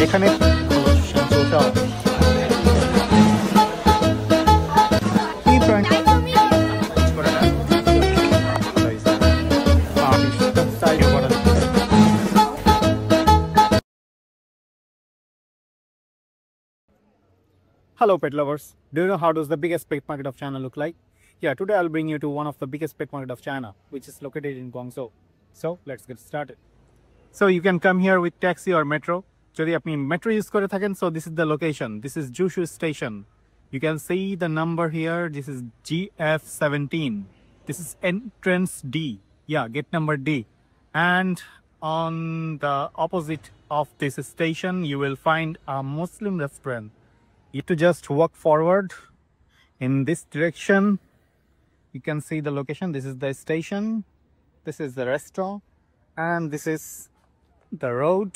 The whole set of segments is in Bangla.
এখানে Hello pet lovers, do you know how does the biggest pet market of China look like? Yeah, today I'll bring you to one of the biggest pet market of China, which is located in Guangzhou. So let's get started. So you can come here with taxi or metro. Jodi apni metro use kore thaken, so this is the location. This is Jushu station. You can see the number here. This is GF17. This is entrance D. Yeah, gate number D. And on the opposite of this station, you will find a Muslim restaurant. You have to just walk forward in this direction. You can see the location. This is the station. This is the restaurant. And this is the road.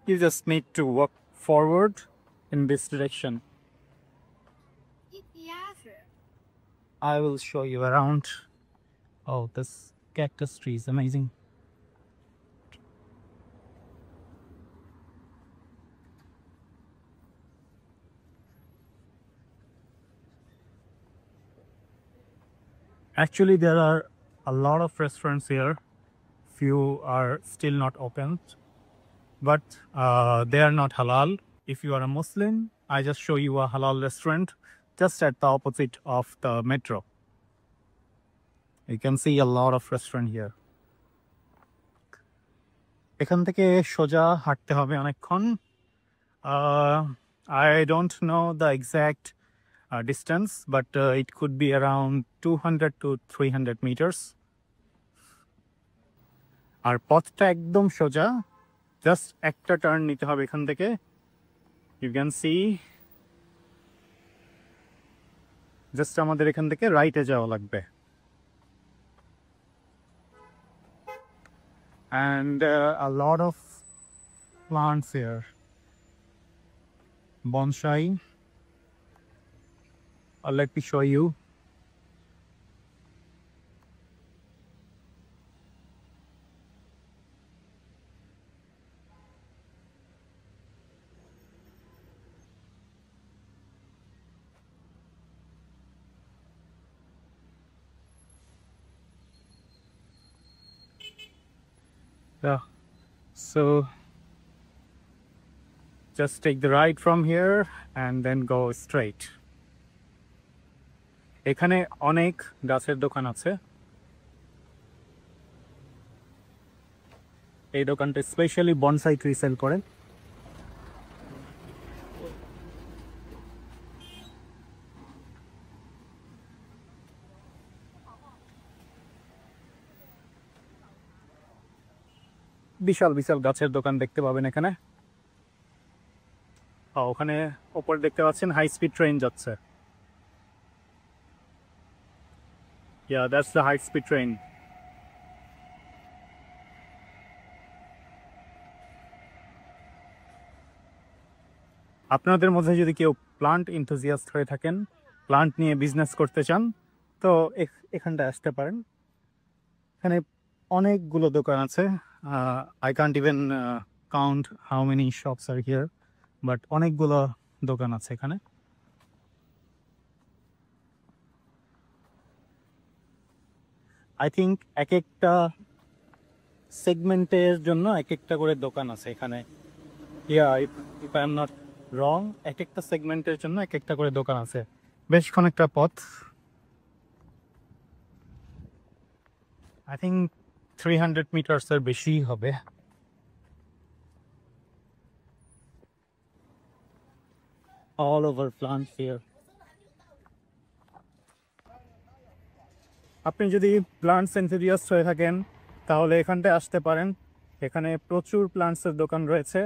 You just need to walk forward in this direction. I will show you around. Oh, this cactus tree is amazing. Actually, there are a lot of restaurants here. Few are still not opened, but they are not halal. If you are a Muslim, I just show you a halal restaurant just at the opposite of the metro. You can see a lot of restaurant here. এখান থেকে সোজা হাঁটতে হবে অনেকক্ষণ. I don't know the exact distance, but it could be around 200 to 300 meters. আর পথটা একদম সোজা, জাস্ট একটা টার্ন নিতে হবে এখান থেকে. ইউ ক্যান সি জাস্ট আমাদের এখান থেকে রাইটে যাওয়া লাগবে. And a lot of plants here. Bonsai. Let me show you. Yeah, so just take the right from here and then go straight. এখানে অনেক গাছের দোকান আছে. এই দোকানটা স্পেশালি বনসাই ট্রি সেল করেন. বিশাল বিশাল গাছের দোকান দেখতে পাবেন এখানে. ওখানে উপরে দেখতে পাচ্ছেন হাই স্পিড ট্রেন যাচ্ছে. Yeah, that's the high speed train. আপনাদের মধ্যে যদি কেউ প্লান্ট এনথুজিয়াস্ট হয়ে থাকেন, প্লান্ট নিয়ে বিজনেস করতে চান, তো এখানটা আসতে পারেন. এখানে অনেকগুলো দোকান আছে. I can't even count how many shops are here, but অনেকগুলো দোকান আছে এখানে. I think এক একটা সেগমেন্টের জন্য এক একটা করে দোকান আছে এখানে. Yeah, if I am not wrong, এক একটা সেগমেন্টের জন্য এক একটা করে দোকান আছে. বেশ খানিকটা পথ. I think 300 meters এর বেশি হবে. All over plants here. আপনি যদি প্লান্টস এনথুজিয়াস্ট হয়ে থাকেন তাহলে এখানটায় আসতে পারেন. এখানে প্রচুর প্লান্টসের দোকান রয়েছে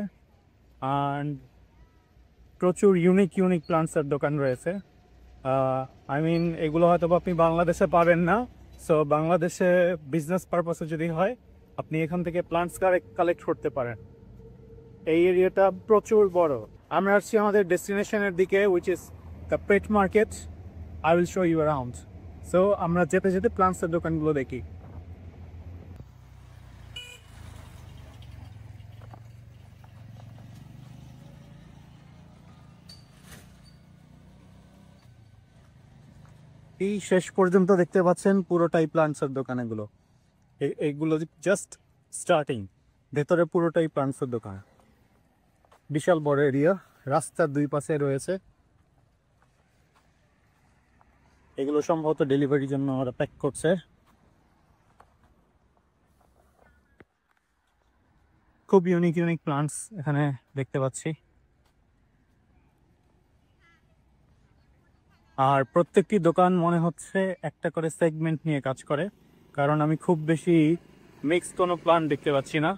আর প্রচুর ইউনিক প্লান্টসের দোকান রয়েছে. আই মিন এগুলো হয়তো আপনি বাংলাদেশে পাবেন না. সো বাংলাদেশে বিজনেস পারপাসে যদি হয় আপনি এখান থেকে প্লান্টস কালেক্ট করতে পারেন. এই এরিয়াটা প্রচুর বড়. আমরা আসছি আমাদের ডেস্টিনেশনের দিকে, which is the pet market. I will show you around. So আমরা যেতে যেতে প্লান্টসের দোকানগুলো দেখি. এই শেষ পর্যন্ত দেখতে পাচ্ছেন পুরোটাই প্লান্টসের দোকান। এগুলো এইগুলো জাস্ট স্টার্টিং, ভেতরে পুরোটাই প্লান্টসের দোকান। বিশাল বড় এরিয়া, রাস্তার দুই পাশে রয়েছে। এগুলো সম্ভবত ডেলিভারির জন্য ওরা প্যাক করছে। খুব ইউনিক ইউনিক প্লান্টস এখানে দেখতে পাচ্ছি। আর প্রত্যেকটি দোকান মনে হচ্ছে একটা করে সেগমেন্ট নিয়ে কাজ করে, কারণ আমি খুব বেশি মিক্স কোনো প্লান্ট দেখতে পাচ্ছি না।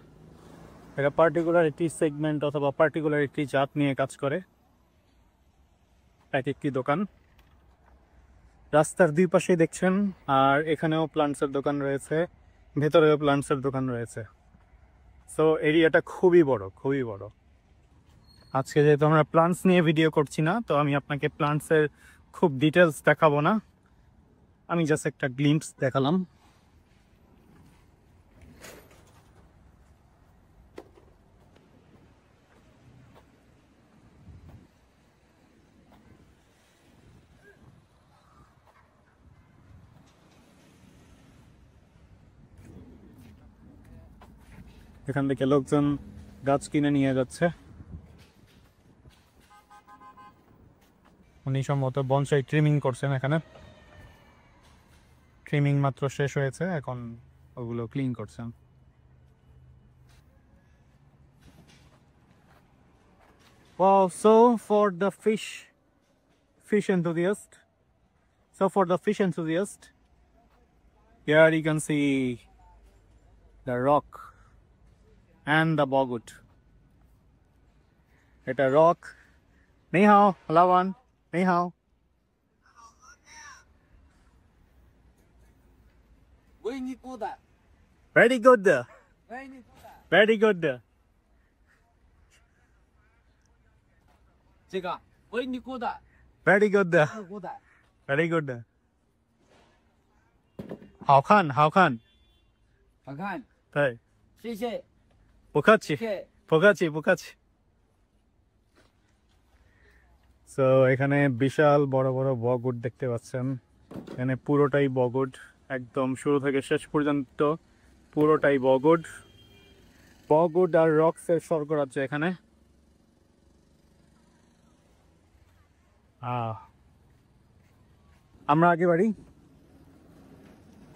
এটা পার্টিকুলার একটি সেগমেন্ট অথবা পার্টিকুলার একটি জাত নিয়ে কাজ করে এক একটি দোকান। রাস্তার দুই পাশেই দেখছেন, আর এখানেও প্লান্টসের দোকান রয়েছে, ভেতরেও প্লান্টসের দোকান রয়েছে। সো এরিয়াটা খুবই বড়, খুবই বড়। আজকে যেহেতু আমরা প্লান্টস নিয়ে ভিডিও করছি না, তো আমি আপনাকে প্লান্টসের খুব ডিটেলস দেখাবো না, আমি জাস্ট একটা গ্লিম্পস দেখালাম। এখান থেকে লোকজন গাছ কিনে নিয়ে যাচ্ছে। উনি সম্ভবত বনসাই ট্রিমিং করছেন। এখানে ট্রিমিং মাত্র শেষ হয়েছে, এখন ওগুলো ক্লিন করছেন। Wow, so for the fish enthusiast, here you can see the rock and the bogut. It's a rock. Ni hao, Lawan. Ni hao. Very good. Very good. 这个维尼古的， Very good. 古的， Very good. 好看，好看。好看，对，谢谢，不客气谢，谢。不客气，不客气。সো এখানে বিশাল বড় বড় বগউড দেখতে পাচ্ছেন। এখানে পুরোটাই বগউড, একদম শুরু থেকে শেষ পর্যন্ত পুরোটাই বগউড। বগউড আর রক্সের স্বর্গরাজ্য এখানে। আমরা আগে বাড়ি।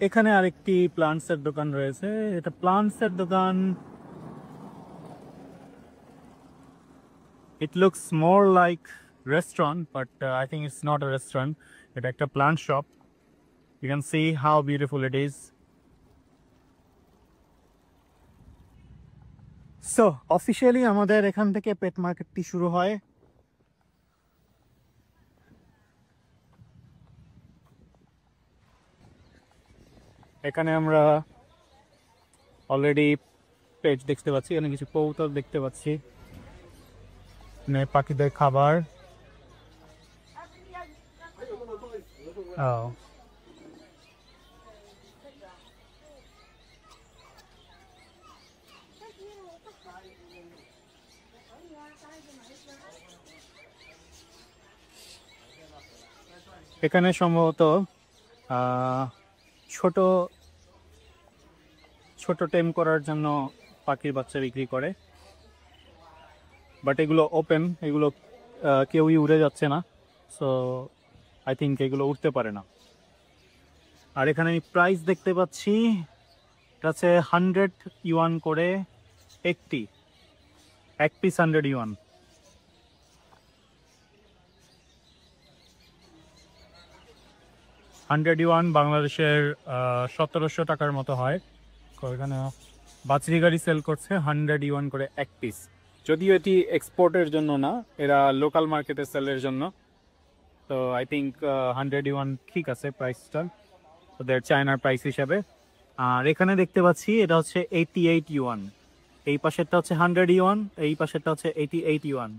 এখানে আরেকটি প্লান্টসের দোকান রয়েছে। এটা প্লান্টসের দোকান। It looks more like restaurant, but I think it's not a restaurant. It's like a plant shop. You can see how beautiful it is. So officially আমাদের এখান থেকে পেট মার্কেটটি শুরু হয়। এখানে আমরা অলরেডি পেজ দেখতে পাচ্ছি, এখানে কিছু কবুতর দেখতে পাচ্ছি, পাখিদের খাবার। এখানে সম্ভবত ছোট ছোট টেম করার জন্য পাখির বাচ্চা বিক্রি করে, বাট এগুলো ওপেন, এগুলো কেউই উড়ে যাচ্ছে না। সো আই থিঙ্ক এগুলো উঠতে পারে না। আর এখানে আমি প্রাইস দেখতে পাচ্ছি, এটা আছে 100 ইউয়ান করে একটি, এক পিস 100 ইউয়ান। $100 বাংলাদেশের 1700 টাকার মতো হয়। এখানে বাছরি গাড়ি সেল করছে 100 ইউয়ান করে এক পিস। যদিও এটি এক্সপোর্টের জন্য না, এরা লোকাল মার্কেটে সেলের জন্য। তো আই থিঙ্ক 100 ইউয়ান ঠিক আছে প্রাইসটা ওদের চায়নার প্রাইস হিসাবে। আর এখানে দেখতে পাচ্ছি এটা হচ্ছে 88 ইউয়ান। এই পাশেরটা হচ্ছে 100 ইউয়ান, এই পাশেরটা হচ্ছে 88 ইউয়ান।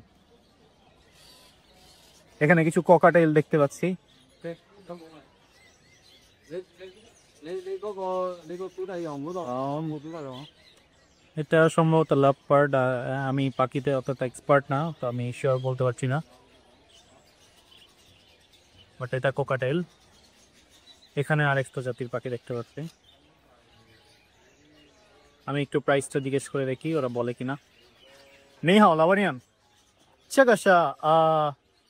এখানে কিছু ককাটেল দেখতে পাচ্ছি। এটা সম্ভবত লাভবার্ড। আমি পাখিতে অতটা এক্সপার্ট না, তো আমি শিওর বলতে পারছি না, বাট এটা কোকাটেল। এখানে আরেক প্রজাতির পাখি দেখতে পাচ্ছি। আমি একটু প্রাইসটা জিজ্ঞেস করে দেখি ওরা বলে কিনা। নেই হাও লাবানিয়ান 这个是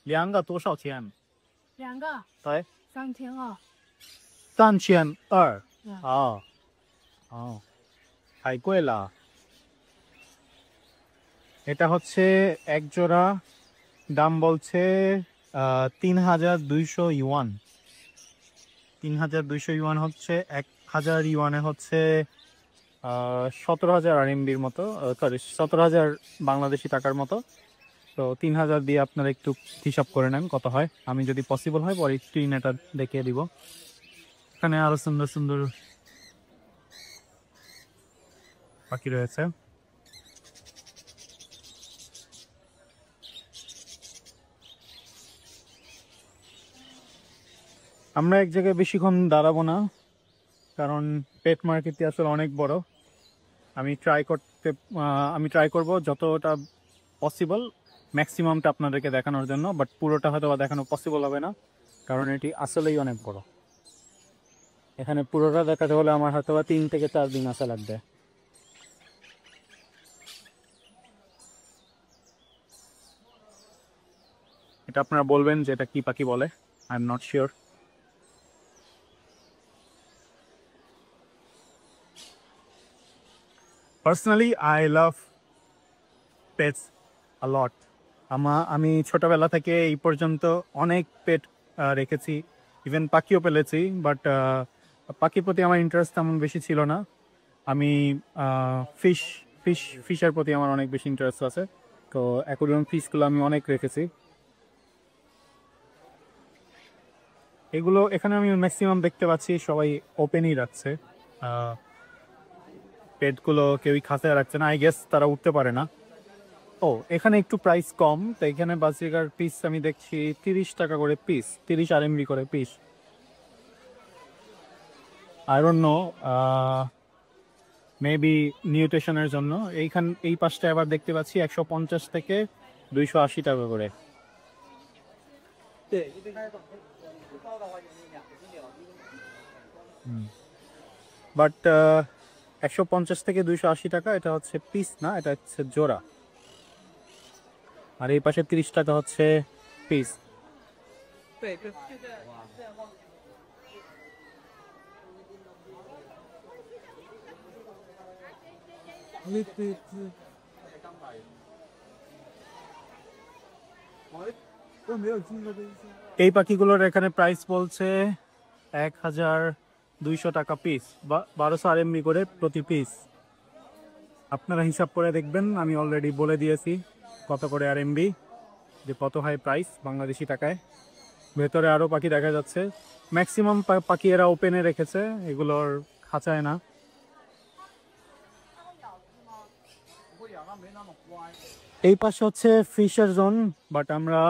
2个多少钱？2个对3200。 3200。嗯哦哦，太贵了。এটা হচ্ছে এক জোড়া, দাম বলছে 3200 ইউয়ান। 3200 ইউয়ান হচ্ছে 1000 ইউয়ানে হচ্ছে 17000 আরএমবির মতো, সরি 17000 বাংলাদেশি টাকার মতো। তো 3000 দিয়ে আপনারা একটু হিসাব করে নেন কত হয়। আমি যদি পসিবল হয় পরে স্ক্রিন এটা দেখিয়ে দিব। এখানে আরো সুন্দর সুন্দর পাখি রয়েছে। আমরা এক জায়গায় বেশিক্ষণ দাঁড়াবো না, কারণ পেট মার্কেটটি আসলে অনেক বড়। আমি ট্রাই করব যতটা পসিবল ম্যাক্সিমামটা আপনাদেরকে দেখানোর জন্য, বাট পুরোটা হয়তো দেখানো পসিবল হবে না, কারণ এটি আসলেই অনেক বড়। এখানে পুরোটা দেখাতে হলে আমার হয়তো 3 থেকে 4 দিন আসা লাগবে। এটা আপনারা বলবেন যে এটা কি পাখি বলে, I am not sure. Personally I love pets a lot. আমি ছোটবেলা থেকে এই পর্যন্ত অনেক পেট রেখেছি, ইভেন পাখিও পেলেছি, বাট পাখির প্রতি আমার ইন্টারেস্ট তেমন বেশি ছিল না। আমি ফিশের প্রতি আমার অনেক বেশি ইন্টারেস্ট আছে, তো অ্যাকোয়ারিয়াম ফিশগুলো আমি অনেক রেখেছি। এগুলো এখানে আমি ম্যাক্সিমাম দেখতে পাচ্ছি সবাই ওপেনই রাখছে, পেটগুলো কেউই খাঁচায় রাখছে না। আই গেস তারা উঠতে পারে না। ও, এখানে একটু প্রাইস কম, তো এখানে বাজরিকার পিস আমি দেখছি 30 টাকা করে পিস, 30 আরএমবি করে পিস। আই ডোন্ট নো, মেবি নিউট্রিশনের জন্য। এই পাশটা আবার দেখতে পাচ্ছি 150 থেকে 280 টাকা করে। বাট 150 থেকে 280 টাকা এটা হচ্ছে পিস না, এটা হচ্ছে জোড়া। আর এই পাশে 30 টাকা হচ্ছে পিস। এই পাখিগুলোর এখানে প্রাইস বলছে 1200 টাকা পিস, বা 1200 আরএমবি করে প্রতি পিস। আপনারা হিসাব করে দেখবেন, আমি অলরেডি বলে দিয়েছি কত করে আরএমবি, যে কত হয় প্রাইস বাংলাদেশি টাকায়। ভেতরে আরও পাখি দেখা যাচ্ছে, ম্যাক্সিমাম পাখি এরা ওপেনে রেখেছে, এগুলোর খাঁচায় না। এই পাশে হচ্ছে ফিশার জোন, বাট আমরা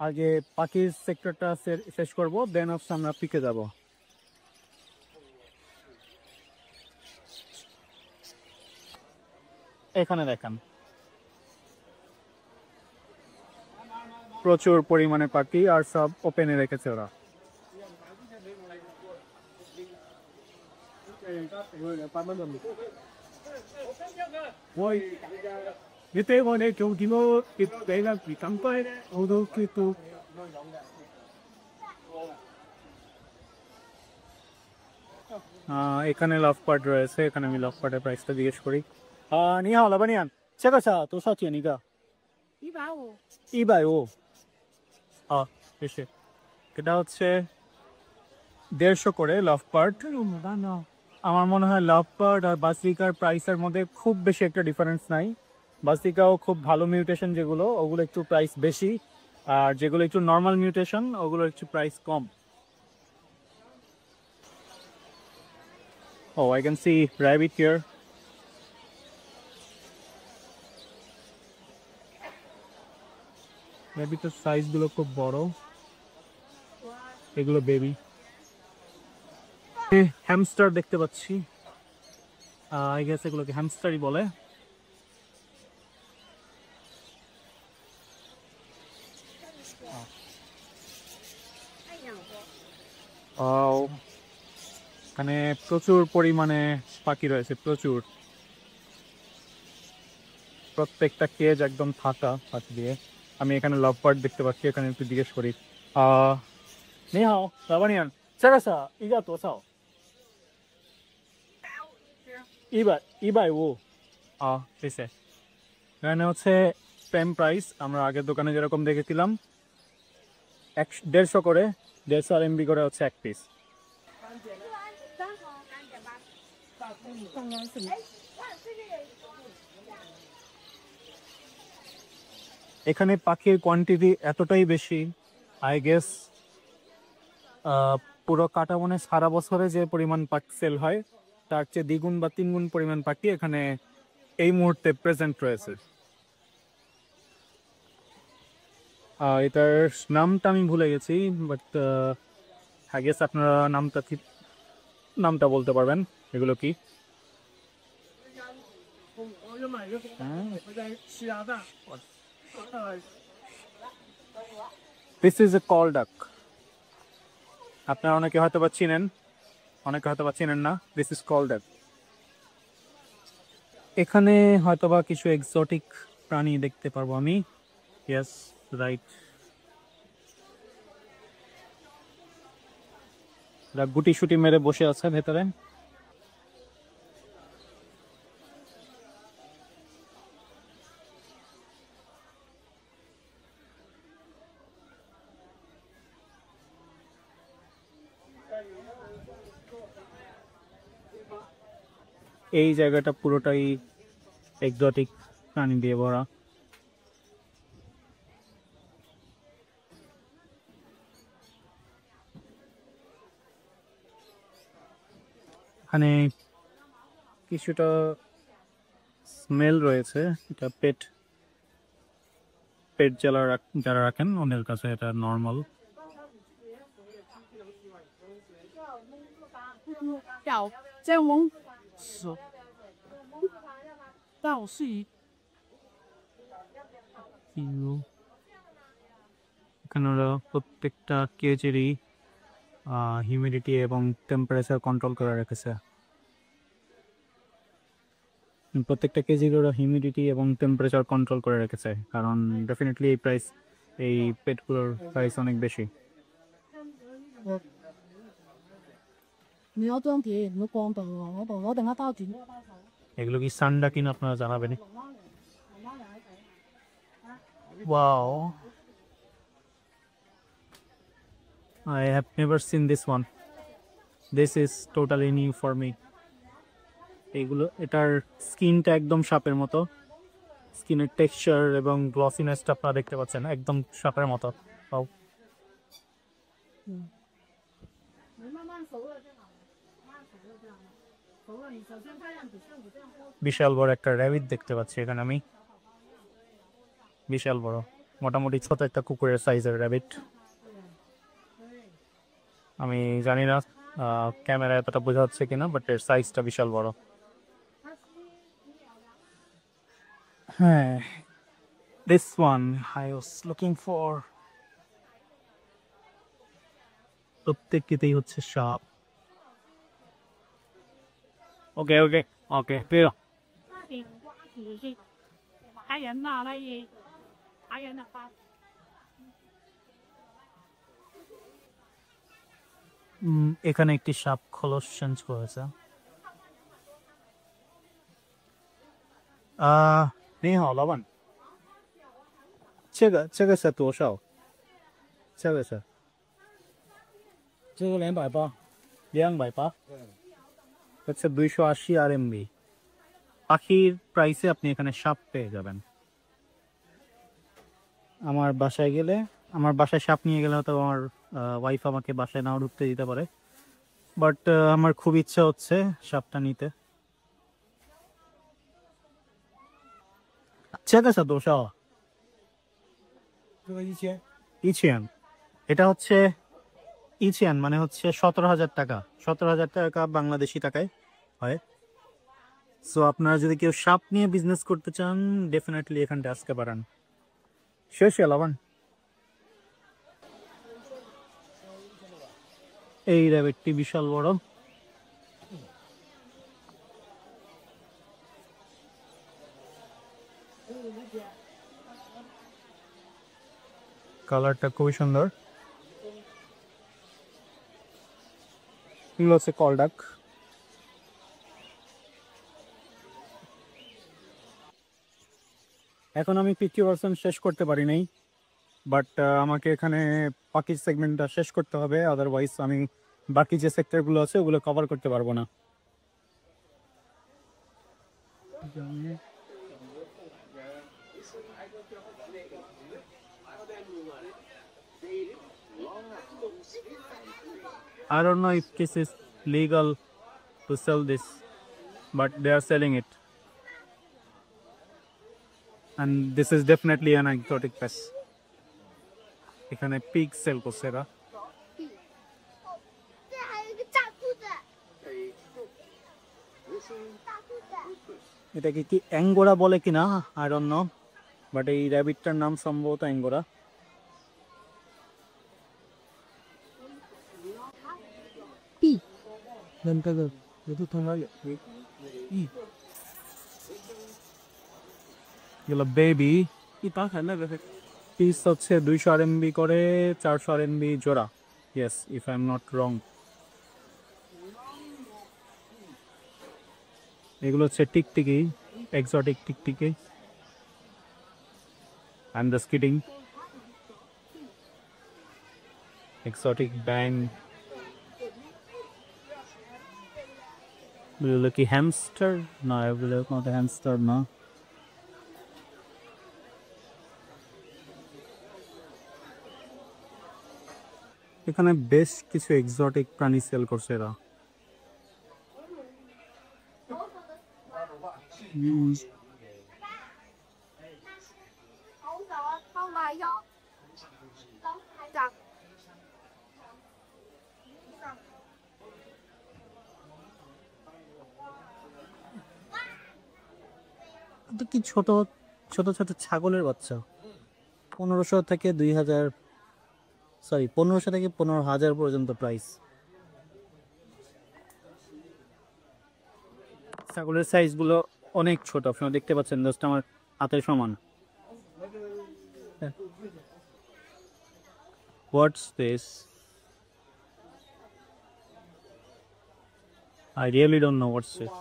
আগে পাখির সেক্টরটা শেষ করব, দেন অফ আমরা পিকে যাব। এখানে দেখেন প্রচুর পরিমাণে পাখি, আর সব ওপেনে রেখেছে ওরা। এখানে লাভ পার্ট রয়েছে, এখানে আমি লাভ পার্টের প্রাইসটা জিজ্ঞেস করি। 你好，老板娘，这个是多少钱一个150。 ？150。好，谢谢。এটা হচ্ছে 150 করে লাভ পার্ট। আমার মনে হয় লাভ পার্ট আর বাসিকার প্রাইসের মধ্যে খুব বেশি একটা ডিফারেন্স নাই। বাসিকাও খুব ভালো মিউটেশন, যেগুলো ওগুলো একটু প্রাইস বেশি, আর যেগুলো একটু নর্মাল মিউটেশন ওগুলো একটু price com. Oh, I can see rabbit here. র্যাবিটের সাইজগুলো খুব বড়, এগুলো বেবি। হ্যামস্টার দেখতে পাচ্ছি, আই গেস এগুলোকে হ্যামস্টারই বলে। প্রচুর পরিমাণে পাখি রয়েছে, প্রচুর। প্রত্যেকটা কেজ একদম ফাঁকা পাখি দিয়ে। আমি এখানে লাভ বার্ড দেখতে পাচ্ছি, এখানে একটু জিজ্ঞেস করি। 你好，老板娘，这个是一个多少？150谢谢。এখানে হচ্ছে সেম প্রাইস আমরা আগের দোকানে যেরকম দেখেছিলাম, 150 করে, 150 RMB করে হচ্ছে এক পিস। এখানে পাখির কোয়ান্টিটি এতটাই বেশি, আই গেস পুরো কাটাবনে সারা বছরে যে পরিমাণ পাখি সেল হয় তার চেয়ে দ্বিগুণ বা তিনগুণ পরিমাণ পাখি এখানে এই মুহূর্তে প্রেজেন্ট রয়েছে। এটার নামটা আমি ভুলে গেছি, বাট আই গেস আপনারা নামটা বলতে পারবেন। এগুলো কি? দিস ইজ এ কল ডাক। আপনারা অনেকে হয়তো বা চিনেন, অনেকে হয়তো বা চিনেন না। দিস ইজ কল ডাক। এখানে হয়তো বা কিছু এক্সোটিক প্রাণী দেখতে পারবো আমি। Yes, right. গুটি শুটি মেরে বসে আছে ভেতরে। এই জায়গাটা পুরোটাই এক্সোটিক প্রাণী দিয়ে ভরা। এখানে কিছুটা স্মেল রয়েছে, এটা পেট যারা রাখেন ওদের কাছে এটা নর্মাল। 小在我们手倒是 এখানে ওরা প্রত্যেকটা কেজেরই হিউমিডিটি এবং টেম্পারেচার কন্ট্রোল করে রেখেছে। প্রত্যেকটা কেজির ওরা হিউমিডিটি এবং টেম্পারেচার কন্ট্রোল করে রেখেছে, কারণ ডেফিনেটলি এই পেটগুলোর প্রাইস অনেক বেশি। 你要装碟，你要光头我等下到底。 এগুলো কি সান্ডা কিনা আপনারা জানাবেন। Wow, I have never seen this one. This is totally new for me. এটার স্কিনটা একদম সাপের মতো, স্কিনের টেক্সচার এবং গ্লসিনেসটা আপনারা দেখতে পাচ্ছেন, একদম সাপের মতো। বিশাল বড় একটা র্যাবিট দেখতে পাচ্ছি এখানে আমি, বিশাল বড়, মোটামুটি ছোট একটা কুকুরের সাইজের র্যাবিট। আমি জানি না ক্যামেরা এতটা বোঝা যাচ্ছে কিনা, বাট এর সাইজটা বিশাল বড়। হ্যাঁ, this one I was looking for. প্রত্যেকটিতেই হচ্ছে সাপ। ওকে ওকে ওকে, পেরো। এখানে একটি সাপ খোলস চেঞ্জ করেছে। 你好，老板。这个是多少？这个是这个280，280，হচ্ছে 280 RMB। পাখির প্রাইসে আপনি এখানে সাপ পেয়ে যাবেন। আমার বাসায় সাপ নিয়ে গেলে হয়তো আমার ওয়াইফ আমাকে বাসায় নাও ঢুকতে দিতে পারে, বাট আমার খুব ইচ্ছা হচ্ছে সাপটা নিতে। 这个是多少？这个1000。1000। এটা হচ্ছে 1000 মানে হচ্ছে 17,000 টাকা। 17,000 টাকা বাংলাদেশি টাকায় হয়। সো আপনারা যদি কেউ সাপ নিয়ে বিজনেস করতে চান, ডেফিনেটলি এখানটা আসতে পারেন। শেষ লাভান। এই র্যাবিটটি বিশাল বড়। কালারটা খুবই সুন্দর। এগুলো হচ্ছে কলডাক। এখন আমি 50% শেষ করতে পারি নাই, বাট আমাকে এখানে পাখির সেগমেন্টটা শেষ করতে হবে, আদারওয়াইজ আমি বাকি যে সেক্টরগুলো আছে ওগুলো কভার করতে পারবো না। I don't know if this is legal to sell this, but they are selling it. And this is definitely an exotic pest. এখানে পিগ সেল করছে এরা। 这还有一个炸兔子，大兔子。 এটাকে কি অ্যাঙ্গোরা বলে কিনা আই ডোন্ট নো, বাট এই র্যাবিটটার নাম সম্ভবত অ্যাঙ্গোরা। এগুলো বেবি পিস হচ্ছে 200 RMB করে, 400 RMB জোড়া। Yes, if I am not wrong. এগুলো হচ্ছে টিকটিকি, এক্সোটিক টিকটিকি। I am just kidding. Exotic ব্যাং। এগুলো কি হ্যামস্টার? না, এগুলো নট হ্যামস্টার না। এখানে বেশ কিছু এক্সোটিক প্রাণী সেল করছে এরা। এটা কি ছোট ছোট ছোট ছাগলের বাচ্চা। 1500 থেকে 2000, সরি 1500 থেকে 15,000 পর্যন্ত প্রাইস। ছাগলের সাইজগুলো অনেক ছোট, আপনারা দেখতে পাচ্ছেন, জাস্ট আমার হাতের সমান। What's this? I really don't know what's this.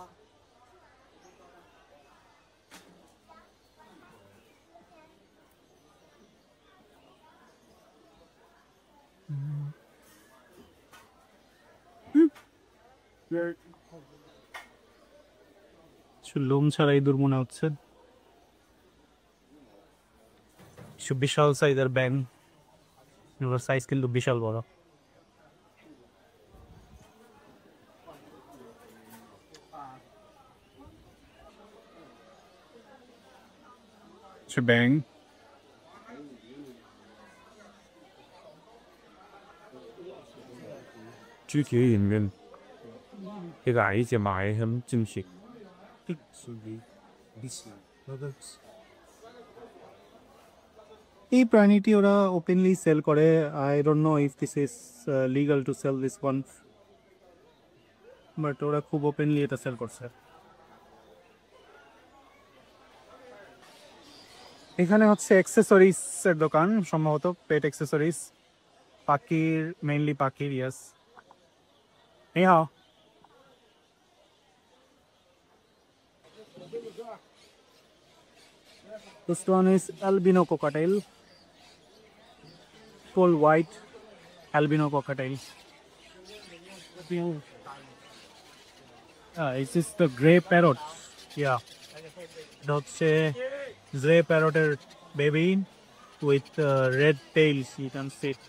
লোম ছাড়া ইঁদুর মনে হচ্ছে। বিশাল সাইজের ব্যাং, এগুলোর সাইজ কিন্তু বিশাল বড়। ব্যাং猪蹄裡面一個矮隻買咁正式。 এই প্রাণীটি ওরা ওপেনলি সেল করে। I don't know if this is legal to sell this one, but ওরা খুব ওপেনলি এটা সেল করছে। এখানে হচ্ছে অ্যাক্সেসরিজ এর দোকান, সম্ভবত পেট অ্যাক্সেসরিজ, পাখির, মেইনলি পাখির। ইয়েস, এই হাও। This one is albino cockatiel, full white albino cockatiel. This is the grey parrot. Yeah, that's a grey parrot baby with red tails. You can see it.